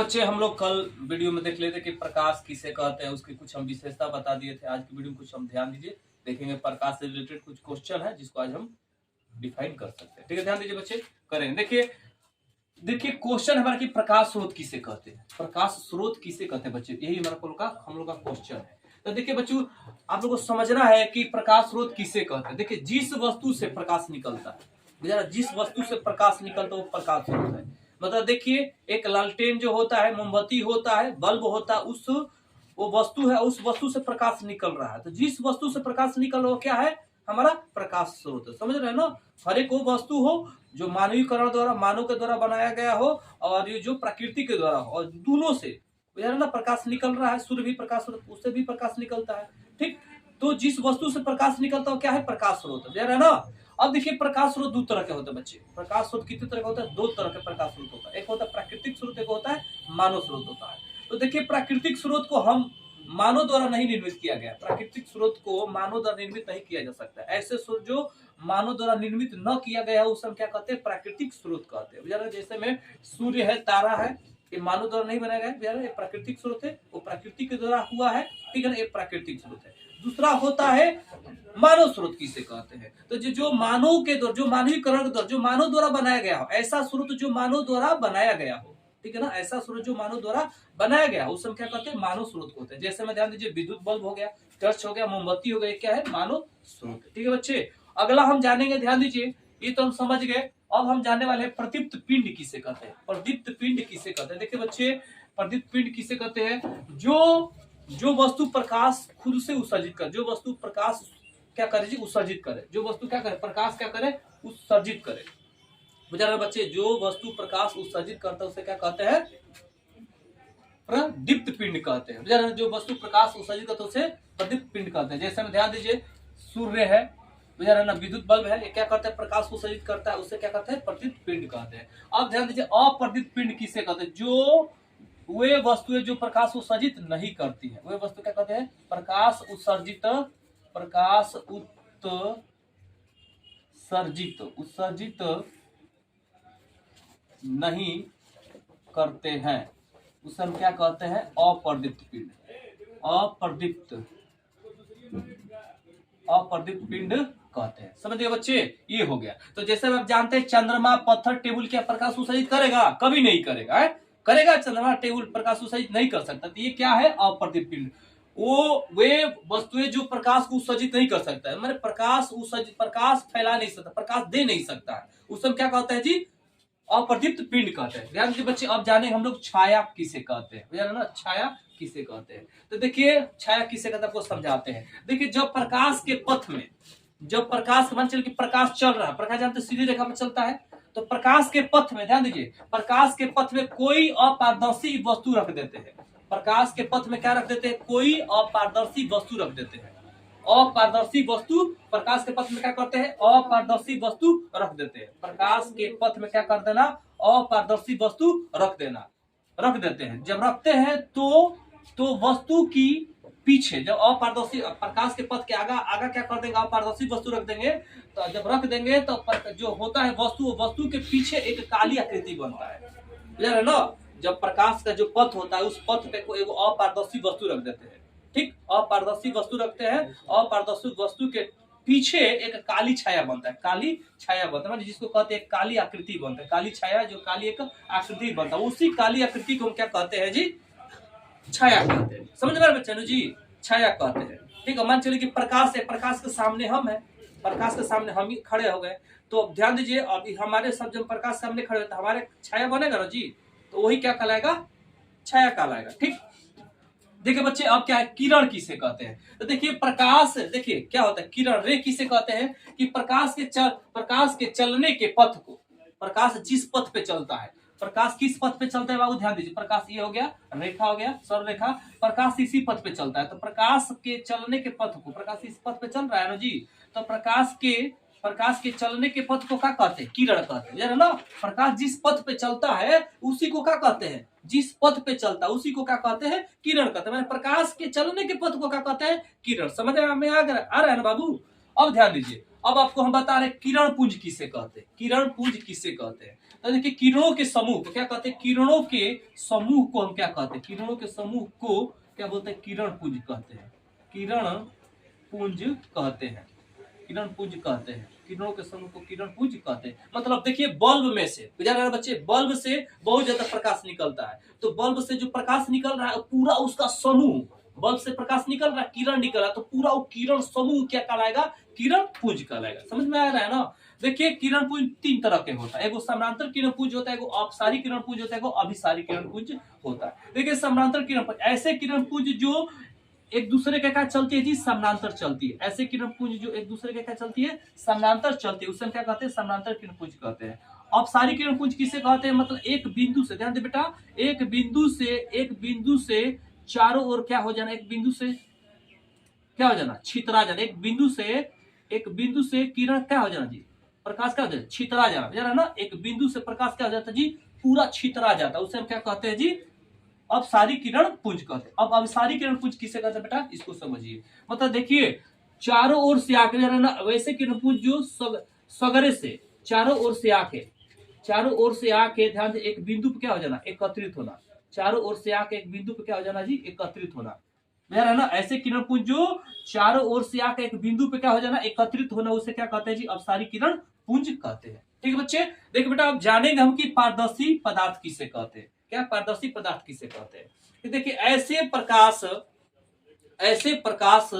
बच्चे हम लोग कल वीडियो में देख लेते कि प्रकाश किसे कहते हैं, उसकी कुछ हम विशेषता बता दिए थे। आज की वीडियो में कुछ हम ध्यान दीजिए, देखेंगे प्रकाश से रिलेटेड कुछ क्वेश्चन है जिसको आज हम डिफाइन कर सकते हैं। ठीक है, ध्यान दीजिए बच्चे, करेंगे। देखिए देखिए क्वेश्चन हमारा कि प्रकाश स्रोत किसे कहते हैं, प्रकाश स्रोत किसे कहते हैं बच्चे, यही हमारा हम लोग का क्वेश्चन है। तो देखिए बच्चों, आप लोग को समझना है कि प्रकाश स्रोत किसे कहते हैं। देखिए जिस वस्तु से प्रकाश निकलता है, जिस वस्तु से प्रकाश निकलता है वो प्रकाश स्रोत है। मतलब देखिए एक लालटेन जो होता है, मोमबत्ती होता है, बल्ब होता है, उस वो वस्तु है, उस वस्तु से प्रकाश निकल रहा है। तो जिस वस्तु से प्रकाश निकल रहा है वो क्या है, हमारा प्रकाश स्रोत है। समझ रहे हैं ना। हर एक वो वस्तु हो जो मानवीकरण द्वारा, मानव के द्वारा बनाया गया हो, और ये जो प्रकृति के द्वारा हो, और दोनों से ना प्रकाश निकल रहा है। सूर्य भी प्रकाश स्रोत, उससे भी प्रकाश निकलता है। ठीक, तो जिस वस्तु से प्रकाश निकलता है क्या है, प्रकाश स्रोत है ना। अब देखिए प्रकाश स्रोत दो तरह के होते हैं बच्चे। प्रकाश स्रोत कितने तरह का होता है, दो तरह के प्रकाश स्रोत होता है। एक होता है प्राकृतिक स्रोत, एक होता है मानव स्रोत होता है। तो देखिए प्राकृतिक स्रोत को हम मानव द्वारा नहीं निर्मित किया गया, प्राकृतिक स्रोत को मानव द्वारा निर्मित नहीं किया जा सकता। ऐसे स्रोत जो मानव द्वारा निर्मित न किया गया है उसे हम क्या कहते हैं, प्राकृतिक स्रोत कहते हैं। जैसे में सूर्य है, तारा है, ये मानव द्वारा नहीं बनाया गया है, ये प्राकृतिक स्रोत है, वो प्रकृति के द्वारा हुआ है। ठीक है ना, ये प्राकृतिक स्रोत है। दूसरा होता है मानव स्रोत किसे कहते हैं, तो जो मानव के द्वारा, जो मानवीकरण के द्वारा, जो मानव द्वारा बनाया गया हो, ऐसा स्रोत जो मानव द्वारा बनाया गया हो। ठीक है ना, ऐसा स्रोत जो मानव द्वारा बनाया गया उस हम क्या कहते हैं, मानव स्रोत होते हैं। जैसे में ध्यान दीजिए, विद्युत बल्ब हो गया, टॉर्च हो गया, मोमबत्ती हो गया, क्या है, मानव स्रोत। ठीक है बच्चे, अगला हम जानेंगे, ध्यान दीजिए, ये तो हम समझ गए। अब हम जानने वाले हैं प्रदीप्त पिंड किसे कहते हैं, प्रदीप्त पिंड किसे कहते हैं। देखिए बच्चे, प्रदीप्त पिंड किसे कहते हैं, जो वस्तु प्रकाश खुद से उत्सर्जित करे, जो वस्तु प्रकाश क्या करे जी, उत्सर्जित करे, जो वस्तु क्या करे, प्रकाश क्या करे, उत्सर्जित करे। बुझा बच्चे, जो वस्तु प्रकाश उत्सर्जित करता है उसे क्या कहते हैं, प्रदीप्त पिंड कहते हैं। जो वस्तु प्रकाश उत्सर्जित करता है उसे प्रदीप्त पिंड कहते हैं। जैसे में ध्यान दीजिए, सूर्य है, ना विद्युत बल्ब है, ये क्या करता है, प्रकाश उत्सर्जित करता है, उसे क्या कहते हैं, प्रदीप्त पिंड कहते हैं। अब ध्यान दीजिए, अप्रदीप्त पिंड किसे कहते हैं, जो वे वस्तुएं जो प्रकाश उत्सर्जित नहीं करती है, वे वस्तु क्या कहते हैं, प्रकाश उत्सर्जित, प्रकाश उत्सर्जित नहीं करते हैं, उसे हम क्या कहते हैं, अप्रदीप्त पिंड। अप्रदीप्त पिंड कहते हैं। समझ गए बच्चे, ये हो गया। तो जैसे आप जानते हैं, चंद्रमा, पत्थर, टेबुल क्या प्रकाश उत्सर्जित करेगा, कभी नहीं करेगा है? करेगा चंद्रमा, टेबुल प्रकाश उत्सर्जित नहीं कर सकता। तो ये क्या है, अप्रदीप्त पिंड। वे वस्तुएं जो प्रकाश को उत्सर्जित नहीं कर सकता है, मतलब प्रकाश फैला नहीं सकता, प्रकाश दे नहीं सकता है, उसे हम क्या कहते हैं जी, अप्रदीप्त पिंड कहते हैं। ध्यान दीजिए बच्चे, अब जाने हम लोग छाया किसे कहते हैं, ना छाया किसे कहते हैं। तो देखिए छाया किसे कहते हैं, आपको समझाते हैं। देखिए जब प्रकाश के पथ में, जब प्रकाश मान चल कि प्रकाश चल रहा है, प्रकाश जानते सीधी रेखा में चलता है, तो प्रकाश के पथ में, ध्यान दीजिए, प्रकाश के पथ में कोई अपारदर्शी वस्तु रख देते हैं। प्रकाश के पथ में क्या रख देते हैं, कोई अपारदर्शी वस्तु रख देते हैं। अपारदर्शी वस्तु प्रकाश के पथ में क्या करते हैं, अपारदर्शी वस्तु रख देते हैं। प्रकाश के पथ में क्या कर देना, अपारदर्शी वस्तु रख देते हैं। जब रखते हैं तो वस्तु की पीछे, जब अपारदर्शी प्रकाश के पथ के आगा क्या कर देंगे, अपारदर्शी वस्तु रख देंगे। तो जब रख देंगे तो जो होता है वस्तु के पीछे एक काली आकृति बनता है ना। जब प्रकाश का जो पथ होता है, उस पथ पे कोई अपारदर्शी वस्तु रख देते हैं। ठीक, अपारदर्शी वस्तु रखते हैं, अपारदर्शी वस्तु के पीछे एक काली छाया बनता है, काली छाया बनता है, जिसको कहते हैं काली आकृति बनता है, काली छाया, जो काली एक आकृति बनता है, उसी काली आकृति को हम क्या कहते हैं जी, छाया कहते हैं। समझ में बच्चे जी, छाया कहते हैं। ठीक है, मान चलिए कि प्रकाश है, प्रकाश के सामने हम है, प्रकाश के सामने हम ही खड़े हो गए, तो ध्यान दीजिए, अभी हमारे सब जब प्रकाश सामने खड़े होते हमारे छाया बनेगा ना जी, तो वही क्या कहलाएगा, छाया कहलाएगा। ठीक, देखिए बच्चे, अब क्या है, किरण किसे कहते हैं। तो देखिए प्रकाश, देखिए क्या होता है, किरण, रे किसे कहते हैं, कि प्रकाश के चलने के पथ को, प्रकाश जिस पथ पे चलता है, प्रकाश किस पथ पे चलता है बाबू, ध्यान दीजिए, प्रकाश ये हो गया, रेखा हो गया, सर रेखा, प्रकाश इसी पथ पे चलता है। तो प्रकाश के चलने के पथ को, प्रकाश इस पथ पे चल रहा है ना जी, तो प्रकाश के चलने के पथ को क्या कहते हैं, किरण कहते हैं ना। प्रकाश जिस पथ पे चलता है उसी को क्या कहते हैं, जिस पथ पे चलता है उसी को क्या कहते हैं, किरण कहते हैं। प्रकाश के चलने के पथ को क्या कहते हैं, किरण। समझ में आ रहा है ना बाबू। अब ध्यान दीजिए, अब आपको हम बता रहे हैं किरण पुंज किसे कहते हैं, किरण पुंज किसे कहते हैं। तो देखिए किरणों के समूह को क्या कहते हैं, किरणों के समूह को हम क्या कहते हैं, किरणों के समूह को क्या बोलते हैं, किरण पुंज कहते हैं, किरण पुंज कहते हैं, किरण पुंज कहते हैं, किरणों के समूह को किरण पुंज कहते हैं। मतलब देखिए बल्ब में से बच्चे, बल्ब से बहुत ज्यादा प्रकाश निकलता है, तो बल्ब से जो प्रकाश निकल रहा है पूरा उसका समूह, बल्ब से प्रकाश निकल रहा है, किरण निकल रहा है, तो पूरा वो किरण समूह क्या कहलाएगा, किरण पुंज कहलाएगा। समझ में आ रहा है ना। देखिए किरण पुंज तीन तरह के होता है, एगो समानांतर किरण पुंज होता है, एगो अपसारी किरण पुंज होता है, एगो अभिसारी किरण पुंज होता है। देखिए समानांतर किरण पुंज ऐसे किरण पुंज जो एक दूसरे के क्या चलती है जी, समानांतर चलती है। ऐसे किरण पुंज जो एक दूसरे के क्या चलती है, समानांतर चलती है, उसे हम क्या कहते हैं, समानांतर किरण पुंज कहते हैं। अपसारी किरण पुंज किसे कहते हैं, मतलब एक बिंदु से, ध्यान दे बेटा, एक बिंदु से चारों ओर क्या हो जाना, एक बिंदु से क्या हो जाना, छितरा जाना, एक बिंदु से किरण क्या हो जाना जी, प्रकाश क्या हो जाना, छितरा जाना ना, एक बिंदु से प्रकाश क्या हो जाता जी, पूरा छितरा जाता है, उसे हम क्या कहते हैं जी, अब सारी किरण पुंज कहते हैं। अब सारी किरण पुंज किसे कहते हैं बेटा, इसको समझिए। मतलब देखिए चारों ओर से आके ना, वैसे किरण पुंज जो सगरे से चारों ओर से आके, चारों ओर से आके ध्यान से एक बिंदु पे क्या हो जाना, एकत्रित होना, चारों ओर से आके एक बिंदु पे क्या हो जाना जी, एकत्रित होना, है ना। ऐसे किरण पुंज जो चारों ओर से आके एक बिंदु पे क्या हो जाना, एकत्रित होना, उसे क्या कहते हैं जी, अपसारी किरण पुंज कहते हैं। ठीक है बच्चे, देखिए बेटा अब जानेंगे हम कि पारदर्शी पदार्थ किसे कहते हैं, क्या पारदर्शी पदार्थ किसे कहते हैं। देखिए ऐसे प्रकाश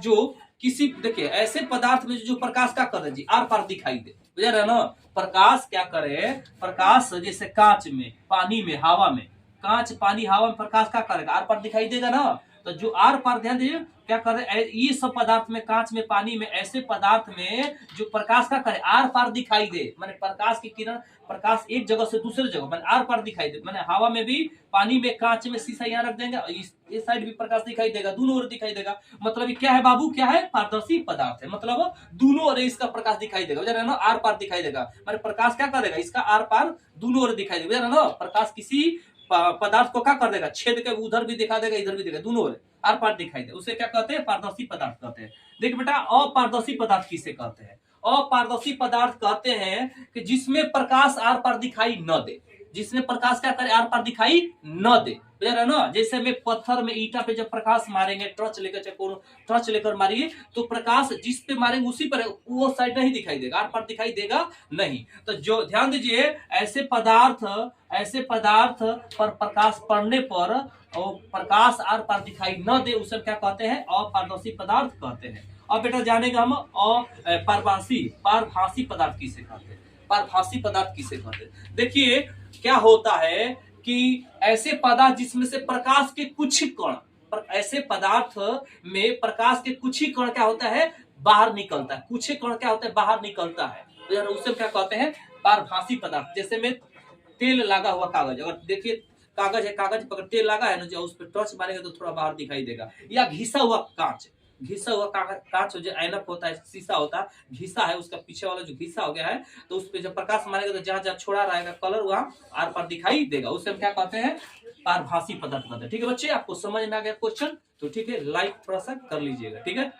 जो किसी, देखिए ऐसे पदार्थ में जो प्रकाश क्या कर रहे जी, आर पार दिखाई दे, बुझा रहे ना। प्रकाश क्या करे, प्रकाश जैसे कांच में, पानी में, हवा में, कांच पानी हवा में प्रकाश क्या करेगा, आर पार दिखाई देगा ना। तो जो आर पार, ध्यान दीजिए क्या कर रहे, ये सब पदार्थ में, कांच में, पानी में, ऐसे पदार्थ में जो प्रकाश का करे आर पार दिखाई दे, माने प्रकाश की किरण, प्रकाश एक जगह से दूसरे जगह माने आर पार दिखाई दे, माने हवा में भी, पानी में, कांच में, शीशा यहाँ रख देंगे, इस साइड भी प्रकाश दिखाई देगा, दोनों ओर दिखाई देगा। मतलब ये क्या है बाबू, क्या है, पारदर्शी पदार्थ है, मतलब दोनों ओर इसका प्रकाश दिखाई देगा, ना आर पार दिखाई देगा, माने प्रकाश क्या करेगा, इसका आर पार दोनों ओर दिखाई देगा, ना प्रकाश किसी पदार्थ को क्या कर देगा, छेद के उधर भी दिखा देगा, इधर भी दिखा, दोनों ओर आर पार दिखाई दे, उसे क्या कहते हैं, पारदर्शी पदार्थ कहते हैं। देख बेटा अपारदर्शी पदार्थ किसे कहते हैं, अपारदर्शी पदार्थ कहते हैं कि जिसमें प्रकाश आर पार दिखाई न दे, जिसमें प्रकाश क्या करे, आर पार दिखाई न दे, ना। जैसे में पत्थर में, ईटा पे जब प्रकाश मारेंगे, टॉर्च लेकर मारिए, तो प्रकाश जिस पे मारेंगे उसी पर, वो साइड नहीं दिखाई देगा, आर पार दिखाई देगा नहीं। तो जो ध्यान दीजिए ऐसे पदार्थ पर प्रकाश पड़ने पर और प्रकाश आर पार दिखाई न दे, उसे क्या कहते हैं, अपारदर्शी पदार्थ कहते हैं। अब बेटा जानेगा हम पारभासी पदार्थ किसे कहते हैं, पारभासी पदार्थ किसे कहते हैं। देखिए क्या होता है कि ऐसे पदार्थ जिसमें से प्रकाश के कुछ कण, ऐसे पदार्थ में प्रकाश के कुछ ही कण क्या होता है, बाहर निकलता है, कुछ ही कण क्या होता है, बाहर निकलता है, उसे क्या कहते हैं, पारभासी पदार्थ। जैसे में तेल लगा हुआ कागज, अगर देखिए कागज है, कागज पर तेल लगा है ना, जो उस पर टॉर्च मारेंगे तो थोड़ा बाहर दिखाई देगा। या घिसा हुआ कांच जो ऐनक होता है, शीशा होता है, घिसा है, उसका पीछे वाला जो घिसा हो गया है, तो उस पर जब प्रकाश मारेगा तो जहां जहां छोड़ा रहेगा कलर, वहां आर पार दिखाई देगा, उसे हम क्या कहते हैं, पारभासी पदार्थ कहते हैं। ठीक है बच्चे, आपको समझ में आ गया क्वेश्चन, तो ठीक है लाइक थोड़ा सा कर लीजिएगा, ठीक है।